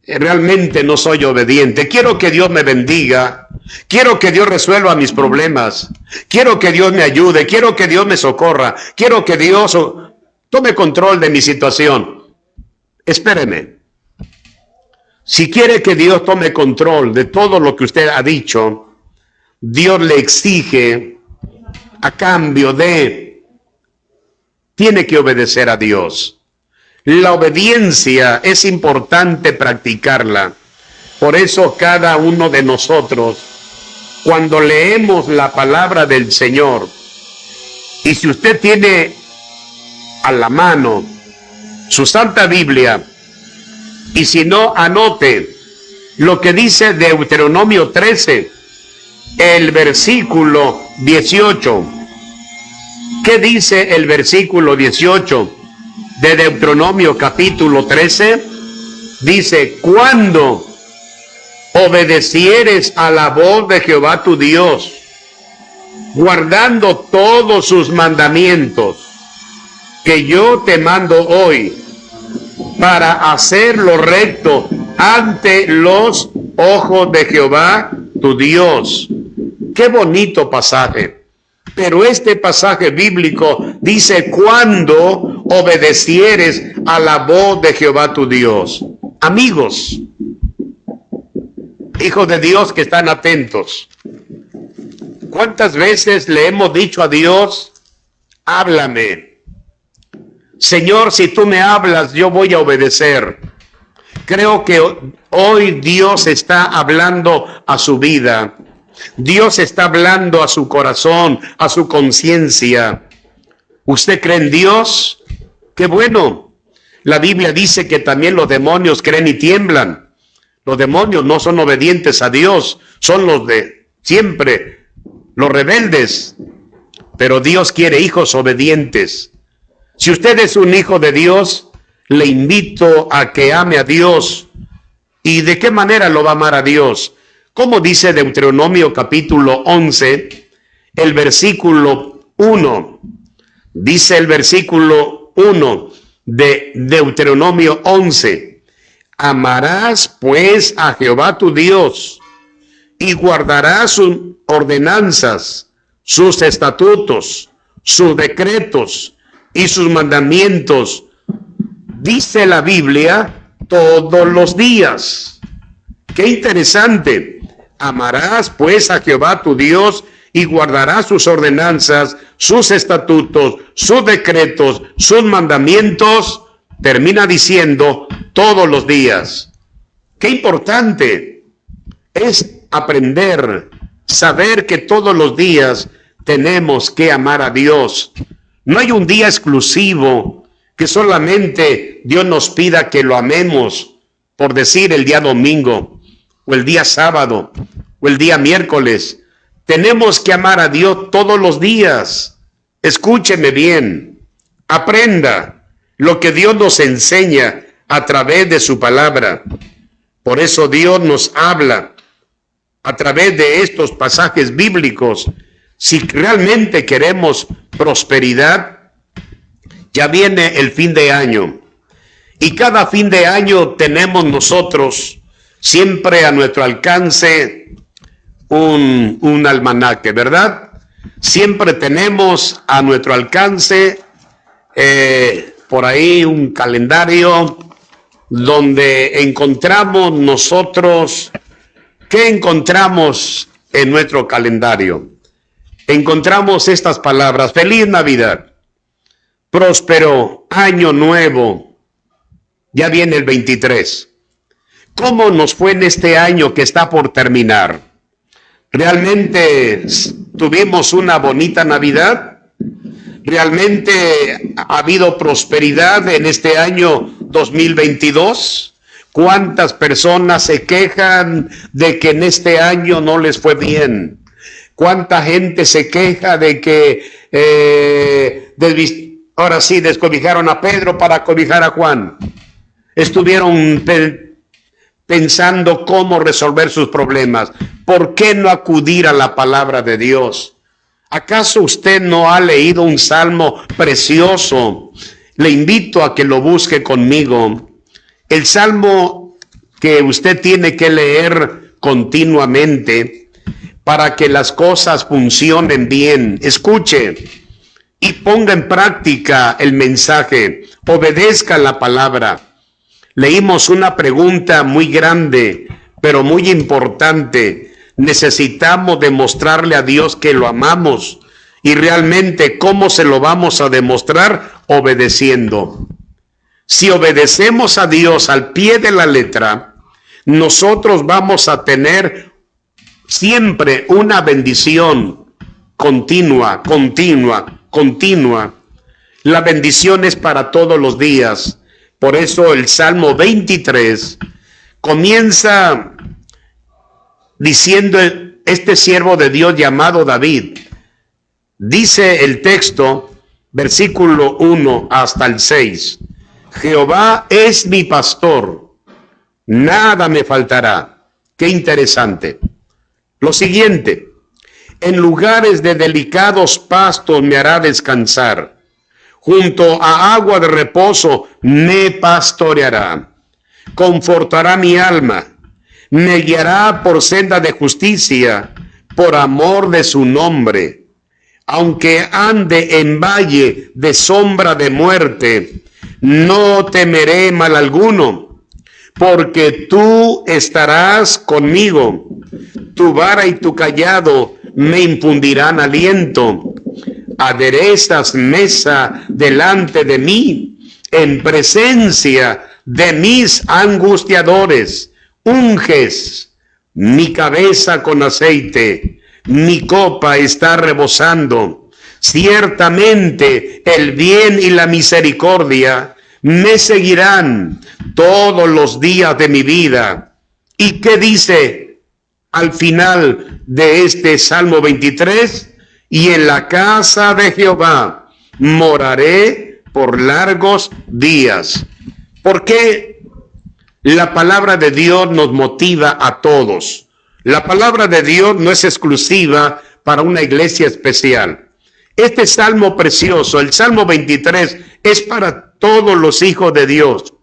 realmente no soy obediente. Quiero que Dios me bendiga. Quiero que Dios resuelva mis problemas. Quiero que Dios me ayude. Quiero que Dios me socorra. Quiero que Dios tome control de mi situación. Espéreme. Si quiere que Dios tome control de todo lo que usted ha dicho, Dios le exige a cambio tiene que obedecer a Dios. La obediencia es importante practicarla. Por eso cada uno de nosotros, cuando leemos la palabra del Señor, y si usted tiene a la mano su Santa Biblia, y si no, anote lo que dice Deuteronomio 13, el versículo 18. ¿Qué dice el versículo 18 de Deuteronomio capítulo 13? Dice, cuando obedecieres a la voz de Jehová tu Dios, guardando todos sus mandamientos, que yo te mando hoy, para hacer lo recto ante los ojos de Jehová tu Dios. Qué bonito pasaje. Pero este pasaje bíblico dice, cuando obedecieres a la voz de Jehová tu Dios. Amigos, hijos de Dios que están atentos, ¿cuántas veces le hemos dicho a Dios, háblame? Señor, si tú me hablas, yo voy a obedecer. Creo que hoy Dios está hablando a su vida. Dios está hablando a su corazón, a su conciencia. ¿Usted cree en Dios? ¡Qué bueno! La Biblia dice que también los demonios creen y tiemblan. Los demonios no son obedientes a Dios, son los de siempre, los rebeldes. Pero Dios quiere hijos obedientes. Si usted es un hijo de Dios, le invito a que ame a Dios. ¿Y de qué manera lo va a amar a Dios? Como dice Deuteronomio capítulo 11, el versículo 1. Dice el versículo 1 de Deuteronomio 11. Amarás pues a Jehová tu Dios y guardarás sus ordenanzas, sus estatutos, sus decretos y sus mandamientos, dice la Biblia, todos los días. ¡Qué interesante! Amarás pues a Jehová tu Dios y guardarás sus ordenanzas, sus estatutos, sus decretos, sus mandamientos. Termina diciendo todos los días. ¡Qué importante es aprender, saber que todos los días tenemos que amar a Dios! No hay un día exclusivo que solamente Dios nos pida que lo amemos, por decir el día domingo. o el día sábado, o el día miércoles. Tenemos que amar a Dios todos los días. Escúcheme bien, aprenda lo que Dios nos enseña a través de su palabra. Por eso Dios nos habla a través de estos pasajes bíblicos. Si realmente queremos prosperidad, ya viene el fin de año. Y cada fin de año tenemos nosotros siempre a nuestro alcance un almanaque, ¿verdad? Siempre tenemos a nuestro alcance por ahí un calendario donde encontramos nosotros, ¿qué encontramos en nuestro calendario? Encontramos estas palabras: feliz Navidad, próspero año nuevo, ya viene el 23. ¿Cómo nos fue en este año que está por terminar? ¿Realmente tuvimos una bonita Navidad? ¿Realmente ha habido prosperidad en este año 2022? ¿Cuántas personas se quejan de que en este año no les fue bien? ¿Cuánta gente se queja de que ahora sí descobijaron a Pedro para cobijar a Juan? Estuvieron pensando cómo resolver sus problemas. ¿Por qué no acudir a la palabra de Dios? ¿Acaso usted no ha leído un salmo precioso? Le invito a que lo busque conmigo. El salmo que usted tiene que leer continuamente para que las cosas funcionen bien. Escuche y ponga en práctica el mensaje. Obedezca la palabra. Leímos una pregunta muy grande, pero muy importante. Necesitamos demostrarle a Dios que lo amamos. Y realmente, ¿cómo se lo vamos a demostrar? Obedeciendo. Si obedecemos a Dios al pie de la letra, nosotros vamos a tener siempre una bendición continua. La bendición es para todos los días. Por eso el Salmo 23 comienza diciendo este siervo de Dios llamado David. Dice el texto, versículo 1 hasta el 6. Jehová es mi pastor, nada me faltará. Qué interesante. Lo siguiente: en lugares de delicados pastos me hará descansar. Junto a agua de reposo me pastoreará. Confortará mi alma. Me guiará por senda de justicia, por amor de su nombre. Aunque ande en valle de sombra de muerte, no temeré mal alguno, porque tú estarás conmigo. Tu vara y tu cayado me infundirán aliento. Aderezas mesa delante de mí, en presencia de mis angustiadores. Unges mi cabeza con aceite, mi copa está rebosando. Ciertamente el bien y la misericordia me seguirán todos los días de mi vida. ¿Y qué dice al final de este Salmo 23? Y en la casa de Jehová moraré por largos días. ¿Por qué la palabra de Dios nos motiva a todos? La palabra de Dios no es exclusiva para una iglesia especial. Este salmo precioso, el Salmo 23, es para todos los hijos de Dios.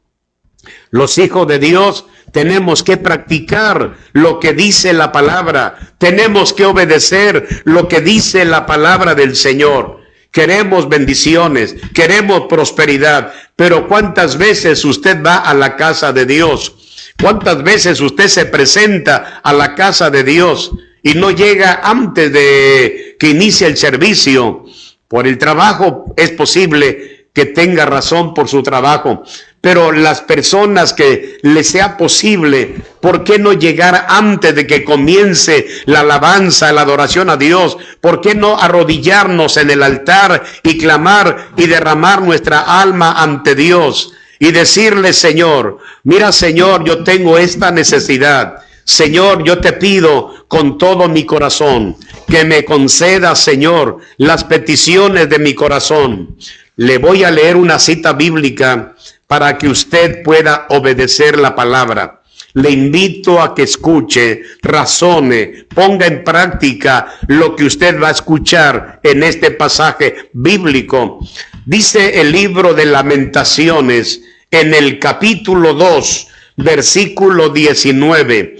Los hijos de Dios tenemos que practicar lo que dice la palabra. Tenemos que obedecer lo que dice la palabra del Señor. Queremos bendiciones, queremos prosperidad, pero ¿cuántas veces usted va a la casa de Dios? ¿Cuántas veces usted se presenta a la casa de Dios y no llega antes de que inicie el servicio? Por el trabajo es posible que tenga razón por su trabajo, pero las personas que les sea posible, ¿por qué no llegar antes de que comience la alabanza, la adoración a Dios? ¿Por qué no arrodillarnos en el altar y clamar y derramar nuestra alma ante Dios? Y decirle: Señor, mira Señor, yo tengo esta necesidad. Señor, yo te pido con todo mi corazón que me conceda, Señor, las peticiones de mi corazón. Le voy a leer una cita bíblica para que usted pueda obedecer la palabra. Le invito a que escuche, razone, ponga en práctica lo que usted va a escuchar en este pasaje bíblico. Dice el libro de Lamentaciones en el capítulo 2, versículo 19.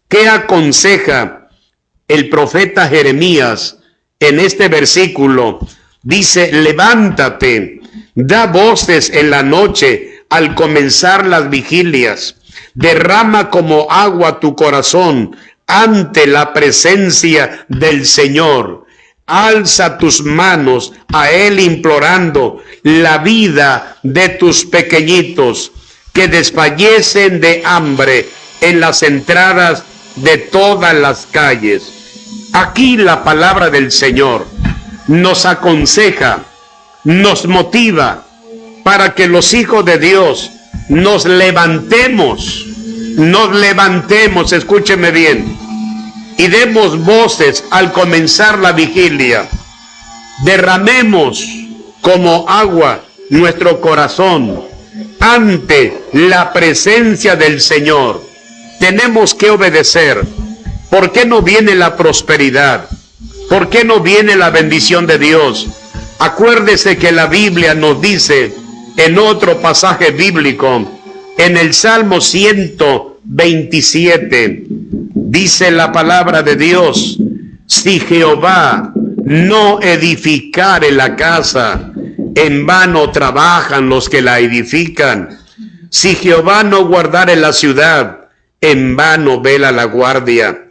¿Qué aconseja el profeta Jeremías en este versículo? Dice: levántate, da voces en la noche al comenzar las vigilias, derrama como agua tu corazón ante la presencia del Señor. Alza tus manos a Él implorando la vida de tus pequeñitos que desfallecen de hambre en las entradas de todas las calles. Aquí la palabra del Señor nos aconseja, nos motiva para que los hijos de Dios nos levantemos, escúcheme bien, y demos voces al comenzar la vigilia. Derramemos como agua nuestro corazón ante la presencia del Señor. Tenemos que obedecer. ¿Por qué no viene la prosperidad? ¿Por qué no viene la bendición de Dios? Acuérdese que la Biblia nos dice en otro pasaje bíblico, en el Salmo 127, dice la palabra de Dios: si Jehová no edificare la casa, en vano trabajan los que la edifican. Si Jehová no guardare la ciudad, en vano vela la guardia.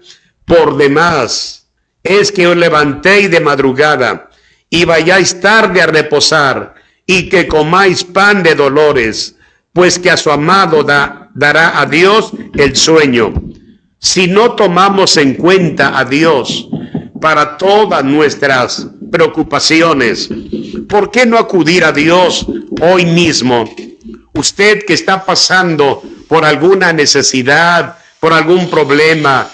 Por demás es que os levantéis de madrugada y vayáis tarde a reposar, y que comáis pan de dolores, pues que a su amado dará a Dios el sueño. Si no tomamos en cuenta a Dios para todas nuestras preocupaciones, ¿por qué no acudir a Dios hoy mismo? Usted que está pasando por alguna necesidad, por algún problema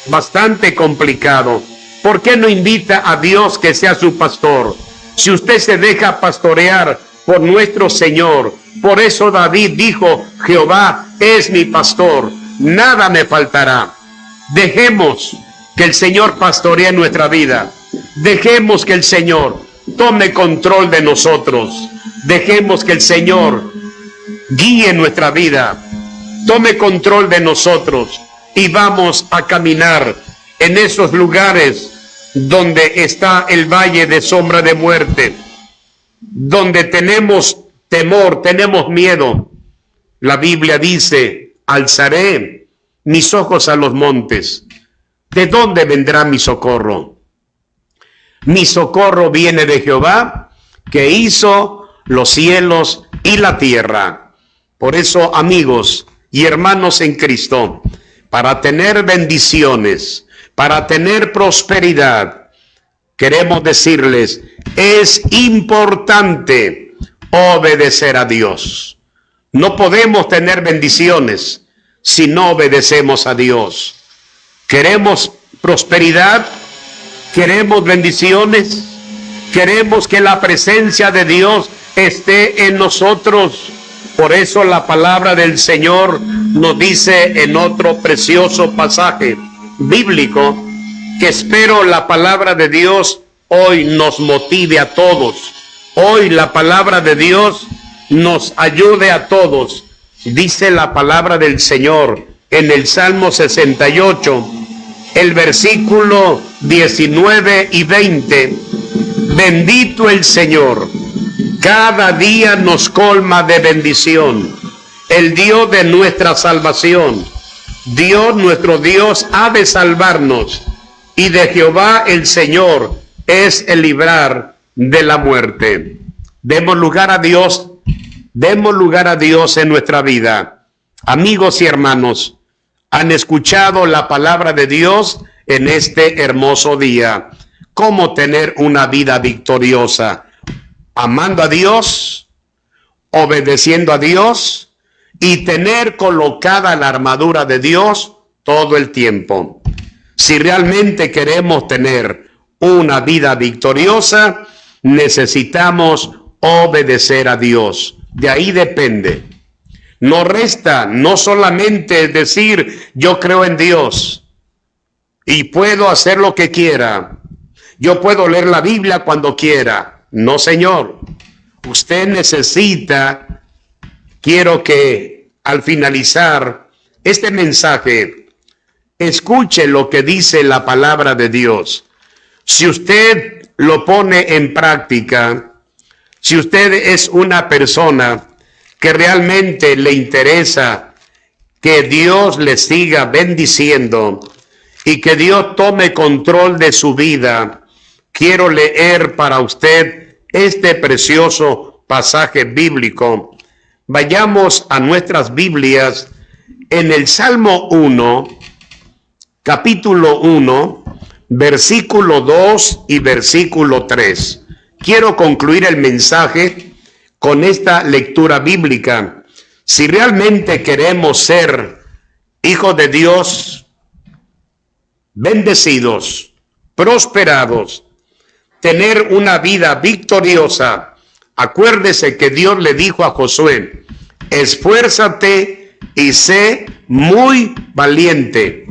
bastante complicado, ¿por qué no invita a Dios que sea su pastor? Si usted se deja pastorear por nuestro Señor, por eso David dijo: Jehová es mi pastor, nada me faltará. Dejemos que el Señor pastoree nuestra vida. Dejemos que el Señor tome control de nosotros. Dejemos que el Señor guíe nuestra vida, tome control de nosotros, y vamos a caminar en esos lugares donde está el valle de sombra de muerte, donde tenemos temor, tenemos miedo. La Biblia dice: alzaré mis ojos a los montes. ¿De dónde vendrá mi socorro? Mi socorro viene de Jehová, que hizo los cielos y la tierra. Por eso, amigos y hermanos en Cristo, para tener bendiciones, para tener prosperidad, queremos decirles: es importante obedecer a Dios. No podemos tener bendiciones si no obedecemos a Dios. Queremos prosperidad, queremos bendiciones, queremos que la presencia de Dios esté en nosotros. Por eso la palabra del Señor nos dice en otro precioso pasaje bíblico, que espero la palabra de Dios hoy nos motive a todos. Hoy la palabra de Dios nos ayude a todos. Dice la palabra del Señor en el Salmo 68, el versículo 19 y 20. Bendito el Señor, cada día nos colma de bendición, el Dios de nuestra salvación. Dios, nuestro Dios, ha de salvarnos, y de Jehová el Señor es el librar de la muerte. Demos lugar a Dios en nuestra vida. Amigos y hermanos, han escuchado la palabra de Dios en este hermoso día. ¿Cómo tener una vida victoriosa? Amando a Dios, obedeciendo a Dios, y tener colocada la armadura de Dios todo el tiempo. Si realmente queremos tener una vida victoriosa, necesitamos obedecer a Dios. De ahí depende. No resta no solamente decir yo creo en Dios y puedo hacer lo que quiera. Yo puedo leer la Biblia cuando quiera. No, señor. Usted necesita, quiero que al finalizar este mensaje, escuche lo que dice la palabra de Dios. Si usted lo pone en práctica, si usted es una persona que realmente le interesa que Dios le siga bendiciendo y que Dios tome control de su vida, quiero leer para usted este precioso pasaje bíblico. Vayamos a nuestras Biblias en el Salmo 1, capítulo 1, versículo 2 y versículo 3. Quiero concluir el mensaje con esta lectura bíblica. Si realmente queremos ser hijos de Dios, bendecidos, prosperados, tener una vida victoriosa, acuérdese que Dios le dijo a Josué: esfuérzate y sé muy valiente.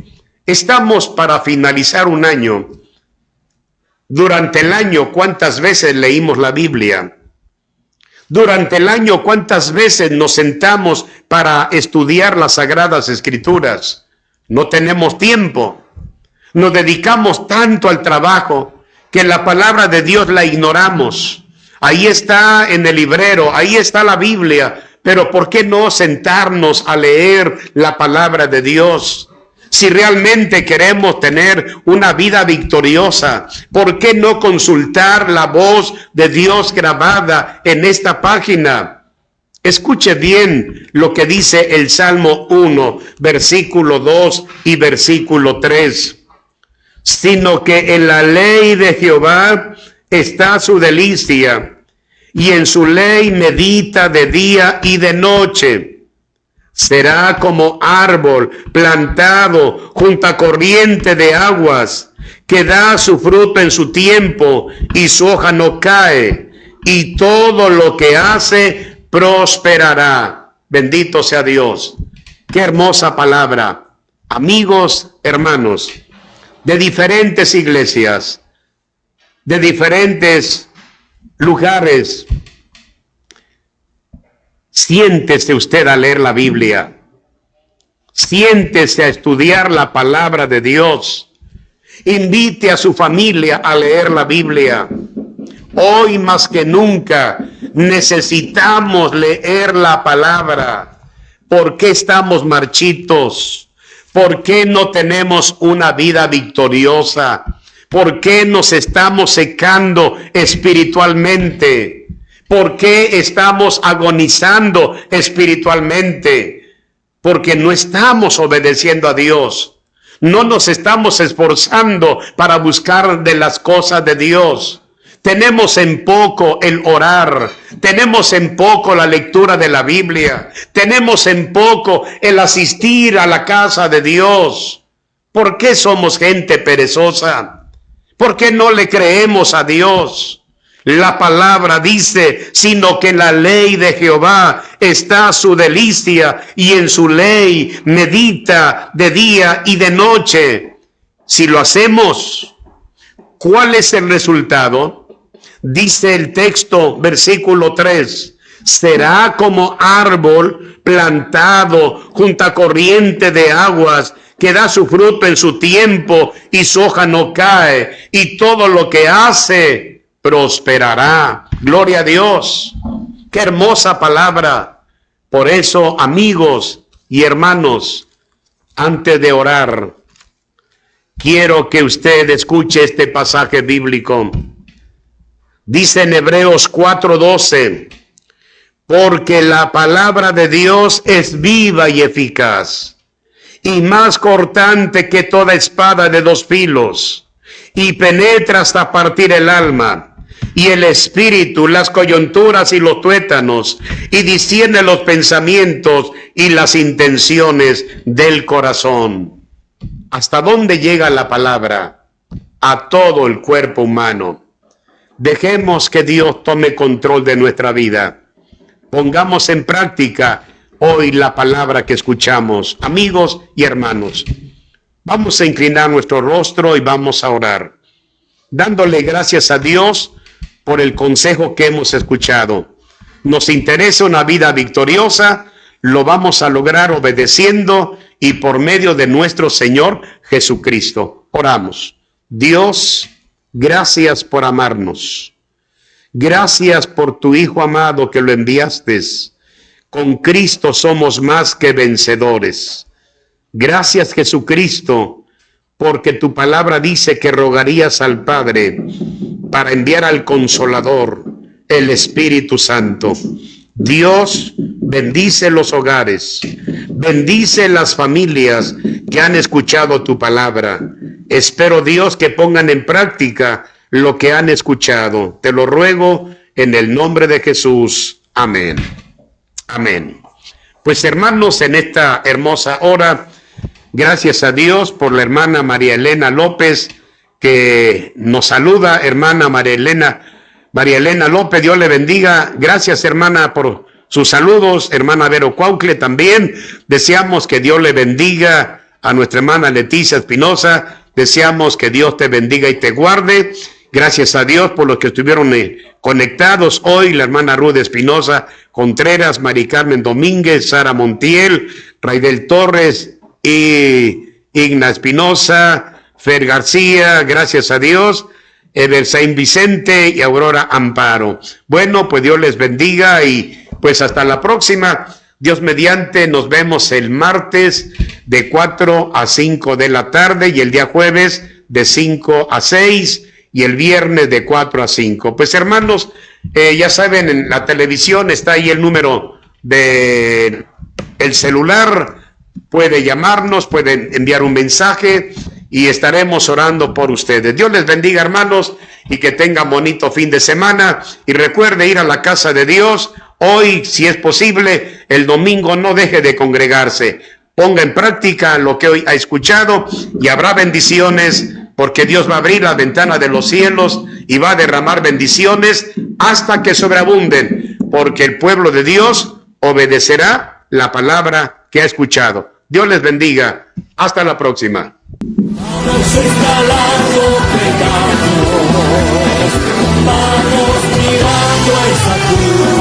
Estamos para finalizar un año. Durante el año, ¿cuántas veces leímos la Biblia? Durante el año, ¿cuántas veces nos sentamos para estudiar las Sagradas Escrituras? No tenemos tiempo. Nos dedicamos tanto al trabajo que la palabra de Dios la ignoramos. Ahí está en el librero, ahí está la Biblia, pero ¿por qué no sentarnos a leer la palabra de Dios? Si realmente queremos tener una vida victoriosa, ¿por qué no consultar la voz de Dios grabada en esta página? Escuche bien lo que dice el Salmo 1, versículo 2 y versículo 3. Sino que en la ley de Jehová está su delicia, y en su ley medita de día y de noche. Será como árbol plantado junto a corriente de aguas, que da su fruto en su tiempo y su hoja no cae, y todo lo que hace prosperará. Bendito sea Dios. Qué hermosa palabra. Amigos, hermanos, de diferentes iglesias, de diferentes lugares, siéntese usted a leer la Biblia. Siéntese a estudiar la palabra de Dios. Invite a su familia a leer la Biblia. Hoy más que nunca necesitamos leer la palabra. ¿Por qué estamos marchitos? ¿Por qué no tenemos una vida victoriosa? ¿Por qué nos estamos secando espiritualmente? ¿Por qué estamos agonizando espiritualmente? Porque no estamos obedeciendo a Dios. No nos estamos esforzando para buscar de las cosas de Dios. Tenemos en poco el orar. Tenemos en poco la lectura de la Biblia. Tenemos en poco el asistir a la casa de Dios. ¿Por qué somos gente perezosa? ¿Por qué no le creemos a Dios? La palabra dice, sino que en la ley de Jehová está su delicia, y en su ley medita de día y de noche. Si lo hacemos, ¿cuál es el resultado? Dice el texto, versículo 3, será como árbol plantado junto a corriente de aguas, que da su fruto en su tiempo y su hoja no cae, y todo lo que hace prosperará. Gloria a Dios. Qué hermosa palabra. Por eso, amigos y hermanos, antes de orar, quiero que usted escuche este pasaje bíblico. Dice en Hebreos 4:12, porque la palabra de Dios es viva y eficaz, y más cortante que toda espada de dos filos, y penetra hasta partir el alma y el espíritu, las coyunturas y los tuétanos, y discierne los pensamientos y las intenciones del corazón. ¿Hasta dónde llega la palabra? A todo el cuerpo humano. Dejemos que Dios tome control de nuestra vida. Pongamos en práctica hoy la palabra que escuchamos. Amigos y hermanos, vamos a inclinar nuestro rostro y vamos a orar, dándole gracias a Dios por el consejo que hemos escuchado. Nos interesa una vida victoriosa, lo vamos a lograr obedeciendo y por medio de nuestro Señor Jesucristo. Oramos. Dios, gracias por amarnos. Gracias por tu Hijo amado que lo enviaste. Con Cristo somos más que vencedores. Gracias, Jesucristo, porque tu palabra dice que rogarías al Padre para enviar al Consolador, el Espíritu Santo. Dios, bendice los hogares, bendice las familias que han escuchado tu palabra. Espero, Dios, que pongan en práctica lo que han escuchado. Te lo ruego en el nombre de Jesús. Amén. Amén. Pues hermanos, en esta hermosa hora, gracias a Dios por la hermana María Elena López, que nos saluda. Hermana María Elena López, Dios le bendiga. Gracias, hermana, por sus saludos. Hermana Vero Cuaucle también. Deseamos que Dios le bendiga a nuestra hermana Leticia Espinosa. Deseamos que Dios te bendiga y te guarde. Gracias a Dios por los que estuvieron conectados hoy, la hermana Ruth Espinosa Contreras, Mari Carmen Domínguez, Sara Montiel, Raidel Torres y Igna Espinosa, Fer García, gracias a Dios, Eversain Vicente y Aurora Amparo. Bueno, pues Dios les bendiga y pues hasta la próxima. Dios mediante, nos vemos el martes de 4 a 5 de la tarde y el día jueves de 5 a 6 y el viernes de 4 a 5. Pues hermanos, ya saben, en la televisión está ahí el número de el celular, puede llamarnos, pueden enviar un mensaje y estaremos orando por ustedes. Dios les bendiga, hermanos, y que tengan bonito fin de semana. Y recuerde ir a la casa de Dios. Hoy, si es posible, el domingo no deje de congregarse. Ponga en práctica lo que hoy ha escuchado y habrá bendiciones, porque Dios va a abrir la ventana de los cielos y va a derramar bendiciones hasta que sobreabunden, porque el pueblo de Dios obedecerá la palabra que ha escuchado. Dios les bendiga. Hasta la próxima. Vamos escalando pecados, vamos mirando esa cruz,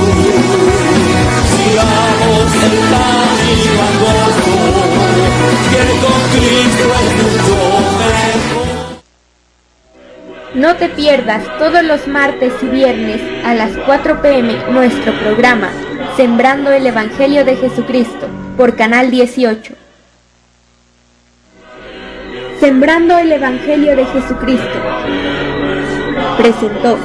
sigamos el camino angosto, que con Cristo es mucho mejor. No te pierdas todos los martes y viernes a las 4 p.m. nuestro programa Sembrando el Evangelio de Jesucristo por Canal 18. Sembrando el Evangelio de Jesucristo. Presentó